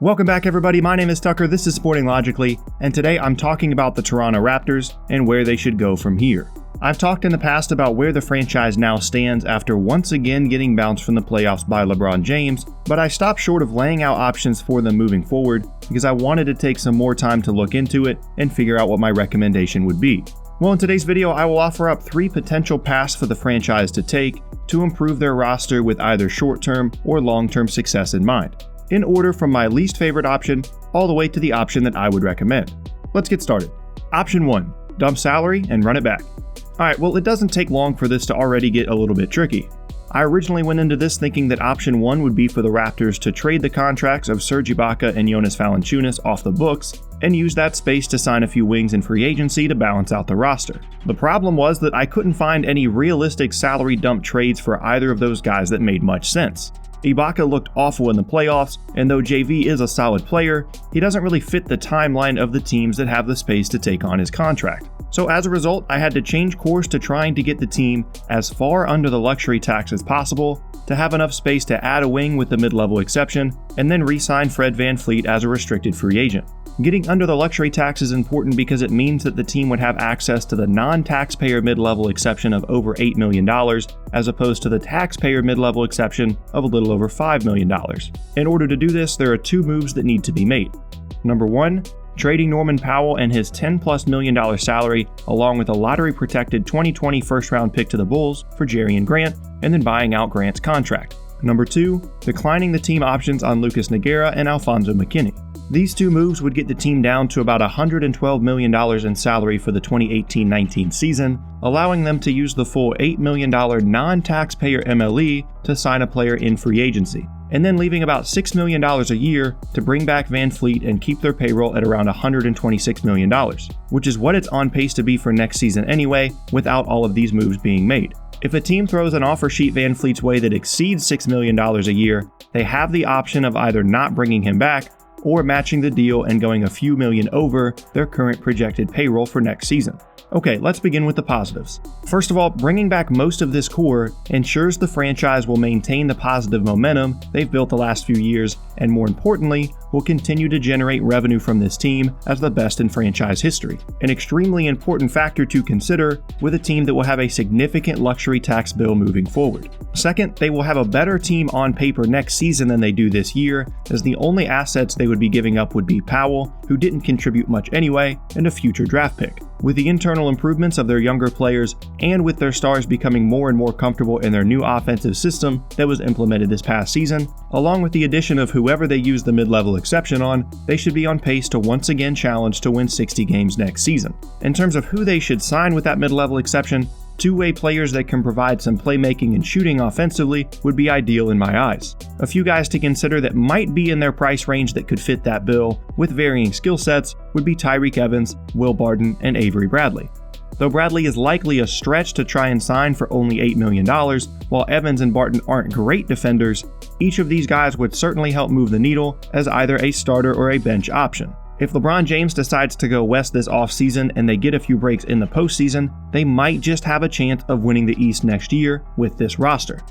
Welcome back everybody, my name is Tucker, this is Sporting Logically, and today I'm talking about the Toronto Raptors and where they should go from here. I've talked in the past about where the franchise now stands after once again getting bounced from the playoffs by LeBron James, but I stopped short of laying out options for them moving forward because I wanted to take some more time to look into it and figure out what my recommendation would be. Well, in today's video, I will offer up 3 potential paths for the franchise to take to improve their roster with either short-term or long-term success in mind, in order from my least favorite option all the way to the option that I would recommend. Let's get started. Option 1, dump salary and run it back. Alright, well it doesn't take long for this to already get a little bit tricky. I originally went into this thinking that option 1 would be for the Raptors to trade the contracts of Serge Ibaka and Jonas Valanciunas off the books and use that space to sign a few wings in free agency to balance out the roster. The problem was that I couldn't find any realistic salary dump trades for either of those guys that made much sense. Ibaka looked awful in the playoffs, and though JV is a solid player, he doesn't really fit the timeline of the teams that have the space to take on his contract. So as a result, I had to change course to trying to get the team as far under the luxury tax as possible to have enough space to add a wing with the mid-level exception, and then re-sign Fred VanVleet as a restricted free agent. Getting under the luxury tax is important because it means that the team would have access to the non-taxpayer mid-level exception of over $8 million, as opposed to the taxpayer mid-level exception of a little over $5 million. In order to do this, there are 2 moves that need to be made. Number 1, trading Norman Powell and his $10+ million salary along with a lottery-protected 2020 first-round pick to the Bulls for Jerrion Grant, and then buying out Grant's contract. Number 2, declining the team options on Lucas Nogueira and Alfonso McKinnie. These 2 moves would get the team down to about $112 million in salary for the 2018-19 season, allowing them to use the full $8 million non-taxpayer MLE to sign a player in free agency, and then leaving about $6 million a year to bring back VanVleet and keep their payroll at around $126 million, which is what it's on pace to be for next season anyway, without all of these moves being made. If a team throws an offer sheet VanVleet's way that exceeds $6 million a year, they have the option of either not bringing him back or matching the deal and going a few million over their current projected payroll for next season. Okay, let's begin with the positives. First of all, bringing back most of this core ensures the franchise will maintain the positive momentum they've built the last few years, and more importantly, will continue to generate revenue from this team as the best in franchise history. An extremely important factor to consider with a team that will have a significant luxury tax bill moving forward. Second, they will have a better team on paper next season than they do this year, as the only assets they would be giving up would be Powell, who didn't contribute much anyway, and a future draft pick. With the internal improvements of their younger players, and with their stars becoming more and more comfortable in their new offensive system that was implemented this past season, along with the addition of whoever they use the mid-level exception on, they should be on pace to once again challenge to win 60 games next season. In terms of who they should sign with that mid-level exception, 2-way players that can provide some playmaking and shooting offensively would be ideal in my eyes. A few guys to consider that might be in their price range that could fit that bill, with varying skill sets, would be Tyreke Evans, Will Barton, and Avery Bradley. Though Bradley is likely a stretch to try and sign for only $8 million, while Evans and Barton aren't great defenders, each of these guys would certainly help move the needle as either a starter or a bench option. If LeBron James decides to go west this offseason and they get a few breaks in the postseason, they might just have a chance of winning the East next year with this roster.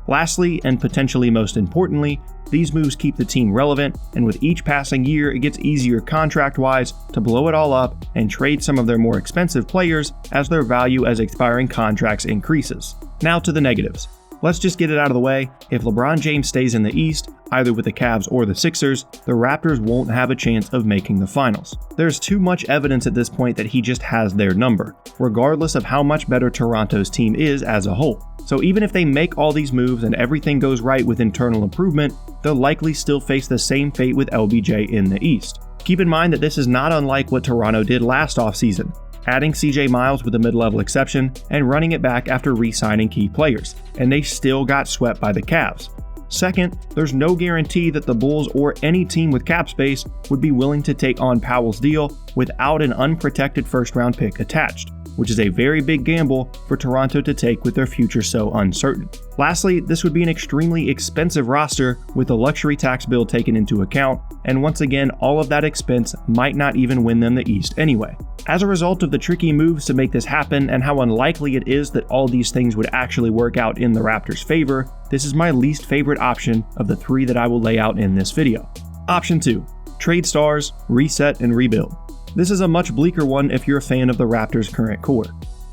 Lastly, and potentially most importantly, these moves keep the team relevant, and with each passing year it gets easier contract-wise to blow it all up and trade some of their more expensive players as their value as expiring contracts increases. Now to the negatives. Let's just get it out of the way. If LeBron James stays in the East, either with the Cavs or the Sixers, the Raptors won't have a chance of making the finals. There's too much evidence at this point that he just has their number, regardless of how much better Toronto's team is as a whole. So even if they make all these moves and everything goes right with internal improvement, they'll likely still face the same fate with LBJ in the East. Keep in mind that this is not unlike what Toronto did last offseason, adding CJ Miles with a mid-level exception and running it back after re-signing key players, and they still got swept by the Cavs. Second, there's no guarantee that the Bulls or any team with cap space would be willing to take on Powell's deal without an unprotected first-round pick attached, which is a very big gamble for Toronto to take with their future so uncertain. Lastly, this would be an extremely expensive roster with the luxury tax bill taken into account, and once again, all of that expense might not even win them the East anyway. As a result of the tricky moves to make this happen and how unlikely it is that all these things would actually work out in the Raptors' favor, this is my least favorite option of the 3 that I will lay out in this video. Option 2. Trade stars, reset, and rebuild. This is a much bleaker one if you're a fan of the Raptors' current core.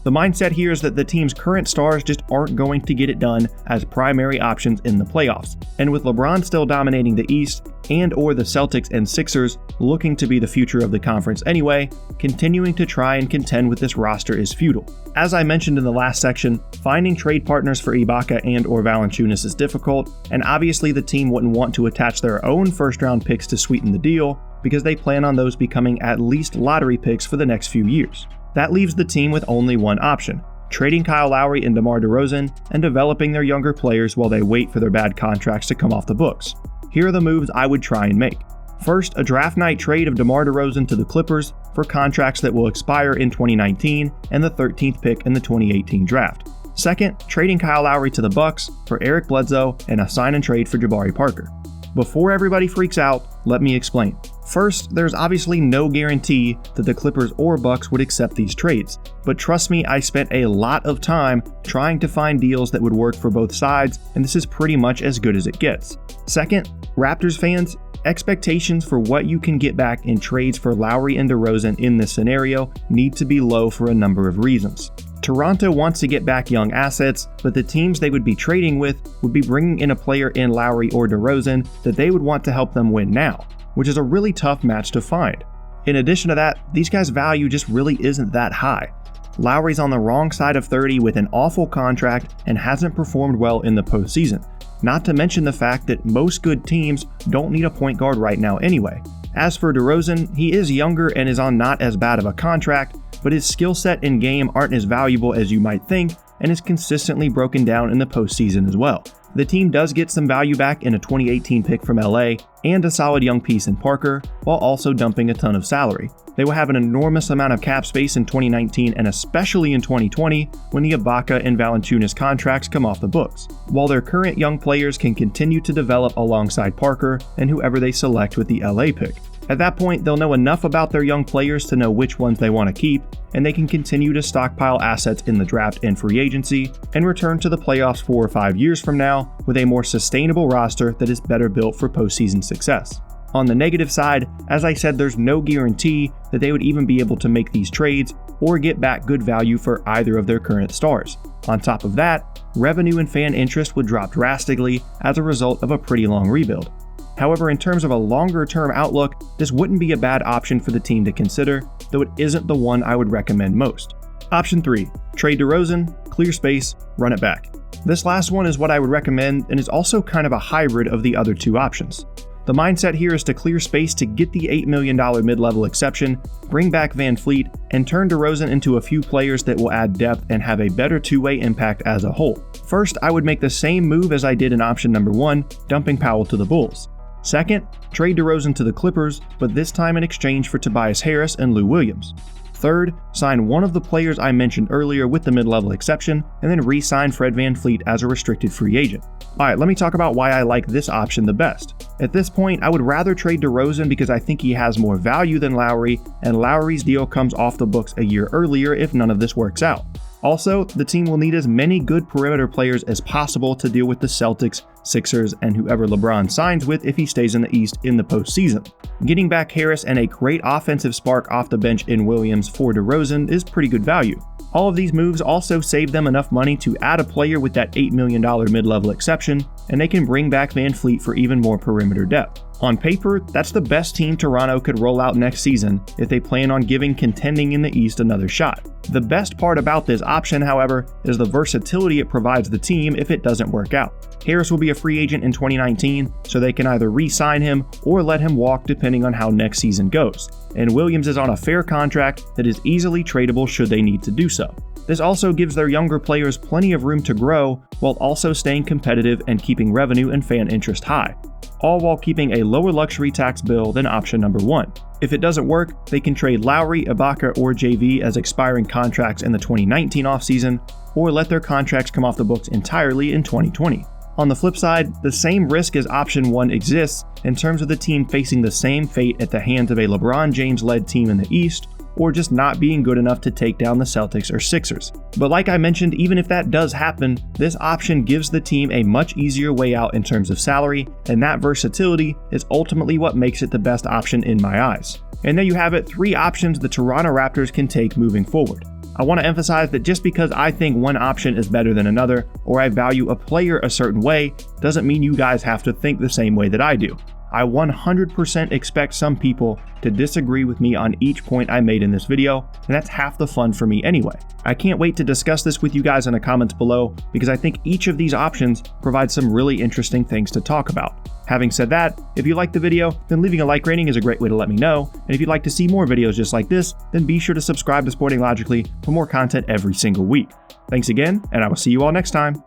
The mindset here is that the team's current stars just aren't going to get it done as primary options in the playoffs, and with LeBron still dominating the East and/or the Celtics and Sixers looking to be the future of the conference anyway, continuing to try and contend with this roster is futile. As I mentioned in the last section, finding trade partners for Ibaka and/or Valanciunas is difficult, and obviously the team wouldn't want to attach their own first-round picks to sweeten the deal because they plan on those becoming at least lottery picks for the next few years. That leaves the team with only one option: trading Kyle Lowry and DeMar DeRozan and developing their younger players while they wait for their bad contracts to come off the books. Here are the moves I would try and make. First, a draft night trade of DeMar DeRozan to the Clippers for contracts that will expire in 2019 and the 13th pick in the 2018 draft. Second, trading Kyle Lowry to the Bucks for Eric Bledsoe and a sign and trade for Jabari Parker. Before everybody freaks out, let me explain. First, there's obviously no guarantee that the Clippers or Bucks would accept these trades, but trust me, I spent a lot of time trying to find deals that would work for both sides, and this is pretty much as good as it gets. Second, Raptors fans, expectations for what you can get back in trades for Lowry and DeRozan in this scenario need to be low for a number of reasons. Toronto wants to get back young assets, but the teams they would be trading with would be bringing in a player in Lowry or DeRozan that they would want to help them win now, which is a really tough match to find. In addition to that, these guys' value just really isn't that high. Lowry's on the wrong side of 30 with an awful contract and hasn't performed well in the postseason, not to mention the fact that most good teams don't need a point guard right now anyway. As for DeRozan, he is younger and is on not as bad of a contract, but his skill set and game aren't as valuable as you might think, and is consistently broken down in the postseason as well. The team does get some value back in a 2018 pick from LA and a solid young piece in Parker, while also dumping a ton of salary. They will have an enormous amount of cap space in 2019 and especially in 2020 when the Ibaka and Valanciunas contracts come off the books, while their current young players can continue to develop alongside Parker and whoever they select with the LA pick. At that point, they'll know enough about their young players to know which ones they want to keep, and they can continue to stockpile assets in the draft and free agency, and return to the playoffs 4 or 5 years from now with a more sustainable roster that is better built for postseason success. On the negative side, as I said, there's no guarantee that they would even be able to make these trades or get back good value for either of their current stars. On top of that, revenue and fan interest would drop drastically as a result of a pretty long rebuild. However, in terms of a longer-term outlook, this wouldn't be a bad option for the team to consider, though it isn't the one I would recommend most. Option 3. Trade DeRozan, clear space, run it back. This last one is what I would recommend and is also kind of a hybrid of the other two options. The mindset here is to clear space to get the $8 million mid-level exception, bring back Van Fleet, and turn DeRozan into a few players that will add depth and have a better two-way impact as a whole. First, I would make the same move as I did in option number 1, dumping Powell to the Bulls. Second, trade DeRozan to the Clippers, but this time in exchange for Tobias Harris and Lou Williams. Third, sign one of the players I mentioned earlier with the mid-level exception, and then re-sign Fred Van Fleet as a restricted free agent. Alright, let me talk about why I like this option the best. At this point, I would rather trade DeRozan because I think he has more value than Lowry, and Lowry's deal comes off the books a year earlier if none of this works out. Also, the team will need as many good perimeter players as possible to deal with the Celtics, Sixers, and whoever LeBron signs with if he stays in the East in the postseason. Getting back Harris and a great offensive spark off the bench in Williams for DeRozan is pretty good value. All of these moves also save them enough money to add a player with that $8 million mid-level exception, and they can bring back Van Fleet for even more perimeter depth. On paper, that's the best team Toronto could roll out next season if they plan on giving contending in the East another shot. The best part about this option, however, is the versatility it provides the team if it doesn't work out. Harris will be a free agent in 2019, so they can either re-sign him or let him walk depending on how next season goes. And Williams is on a fair contract that is easily tradable should they need to do so. This also gives their younger players plenty of room to grow while also staying competitive and keeping revenue and fan interest high, all while keeping a lower luxury tax bill than option number 1. If it doesn't work, they can trade Lowry, Ibaka, or JV as expiring contracts in the 2019 offseason, or let their contracts come off the books entirely in 2020. On the flip side, the same risk as option 1 exists in terms of the team facing the same fate at the hands of a LeBron James-led team in the East, or just not being good enough to take down the Celtics or Sixers. But like I mentioned, even if that does happen, this option gives the team a much easier way out in terms of salary, and that versatility is ultimately what makes it the best option in my eyes. And there you have it, 3 options the Toronto Raptors can take moving forward. I want to emphasize that just because I think one option is better than another, or I value a player a certain way, doesn't mean you guys have to think the same way that I do. I 100% expect some people to disagree with me on each point I made in this video, and that's half the fun for me anyway. I can't wait to discuss this with you guys in the comments below, because I think each of these options provide some really interesting things to talk about. Having said that, if you liked the video, then leaving a like rating is a great way to let me know, and if you'd like to see more videos just like this, then be sure to subscribe to Sporting Logically for more content every single week. Thanks again, and I will see you all next time.